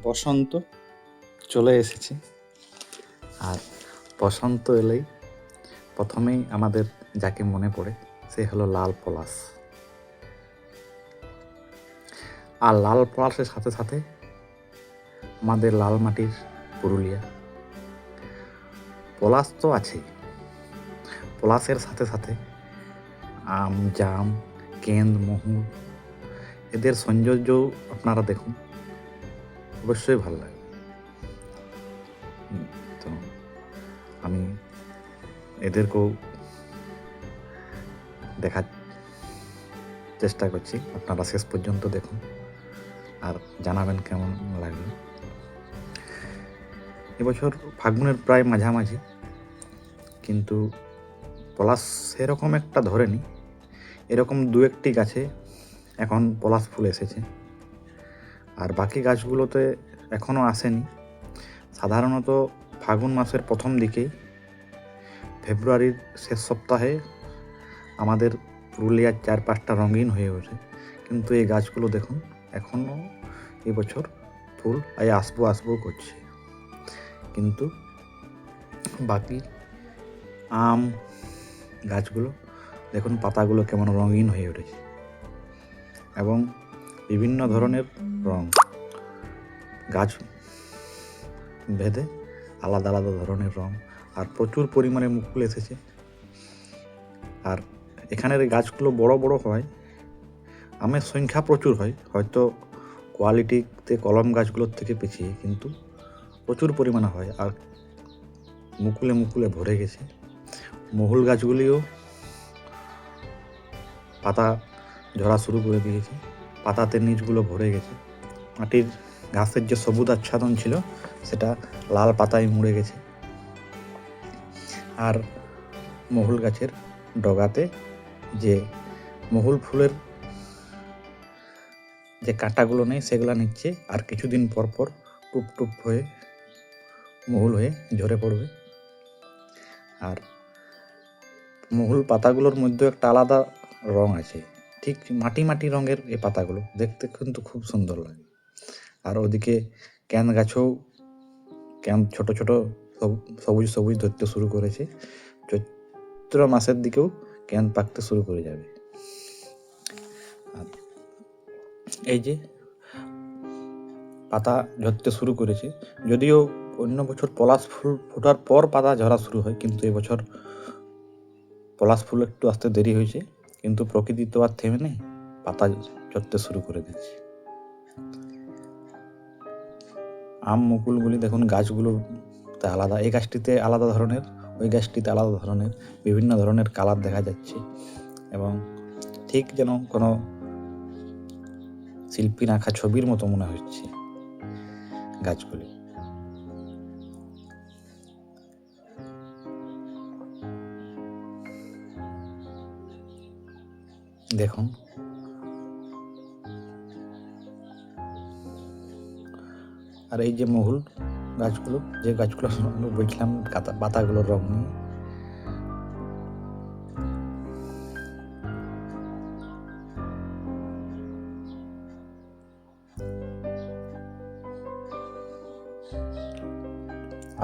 বসন্ত চলে এসেছে, আর বসন্ত এলেই প্রথমেই আমাদের যাকে মনে পড়ে সে হলো লাল পলাশ। আর লাল পলাশের সাথে সাথে আমাদের লাল মাটির পুরুলিয়া। পলাশ তো আছেই, পলাশের সাথে সাথে আম, জাম, কেন্দ, মহুল, এদের সৌন্দর্য আপনারা দেখুন, অবশ্যই ভালো লাগে। তো আমি এদেরকেও দেখার চেষ্টা করছি, আপনারা শেষ পর্যন্ত দেখুন আর জানাবেন কেমন লাগলো। এবছর ফাল্গুনের প্রায় মাঝামাঝি, কিন্তু পলাশ সেরকম একটা ধরেনি। এরকম দু একটি গাছে এখন পলাশ ফুল এসেছে, আর বাকি গাছগুলোতে এখনও আসেনি। সাধারণত ফাল্গুন মাসের প্রথম দিকেই, ফেব্রুয়ারির শেষ সপ্তাহে আমাদের পুরুলিয়ার চারপাশটা রঙিন হয়ে ওঠে। কিন্তু এই গাছগুলো দেখুন এখনও এবছর ফুল আসবো করছে। কিন্তু বাকি আম গাছগুলো দেখুন, পাতাগুলো কেমন রঙিন হয়ে উঠেছে এবং বিভিন্ন ধরনের রং, গাছ ভেদে আলাদা আলাদা ধরনের রং, আর প্রচুর পরিমাণে মুকুল এসেছে। আর এখানের এই গাছগুলো বড় বড় হয়, আমের সংখ্যা প্রচুর হয়, হয়তো কোয়ালিটিতে কলম গাছগুলোর থেকে পিছিয়ে, কিন্তু প্রচুর পরিমাণে হয় আর মুকুলে মুকুলে ভরে গেছে। মহুল গাছগুলিও পাতা ঝরা শুরু করে দিয়েছে, পাতাতে নিচগুলো ভরে গেছে। মাটির ঘাসের যে সবুজ আচ্ছাদন ছিল সেটা লাল পাতায় মুড়ে গেছে। আর মহুল গাছের ডগাতে যে মহুল ফুলের যে কাঁটাগুলো নেই সেগুলো নিচ্ছে, আর কিছুদিন পর পর টুপ টুপ হয়ে মহুল হয়ে ঝরে পড়বে। আর মহুল পাতাগুলোর মধ্যে একটা আলাদা রং আছে, ঠিক মাটি মাটি রঙের এই পাতাগুলো দেখতে কিন্তু খুব সুন্দর লাগে। আর ওদিকে ক্যান গাছেও ছোট ছোট সবুজ সবুজ ধরতে শুরু করেছে। চৈত্র মাসের দিকেও ক্যান পাকতে শুরু করে যাবে। আর এই যে পাতা ঝরতে শুরু করেছে, যদিও অন্য বছর পলাশ ফুল ফোটার পর পাতা ঝরা শুরু হয়, কিন্তু এবছর পলাশ ফুল একটু আসতে দেরি হয়েছে। কিন্তু প্রকৃতি তো আর থেমে নেই, পাতা ঝরতে শুরু করে দিচ্ছে। আম মুকুলগুলি দেখুন, গাছগুলোতে আলাদা, এই গাছটিতে আলাদা ধরনের, ওই গাছটিতে আলাদা ধরনের, বিভিন্ন ধরনের কালার দেখা যাচ্ছে এবং ঠিক যেন কোনো শিল্পীর আঁকা ছবির মতো মনে হচ্ছে গাছগুলি। দেখুন, আর এই যে মহুল গাছগুলো, যে গাছগুলো বলছিলাম পাতাগুলোর রং নিয়ে,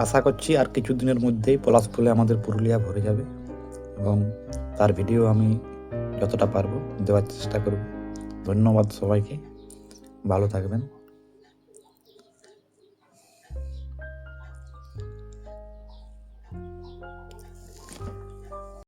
আশা করছি আর কিছুদিনের মধ্যেই পলাশ ফুলে আমাদের পুরুলিয়া ভরে যাবে এবং তার ভিডিও আমি যতটা পারবো দেওয়ার চেষ্টা করব। ধন্যবাদ সবাইকে, ভালো থাকবেন।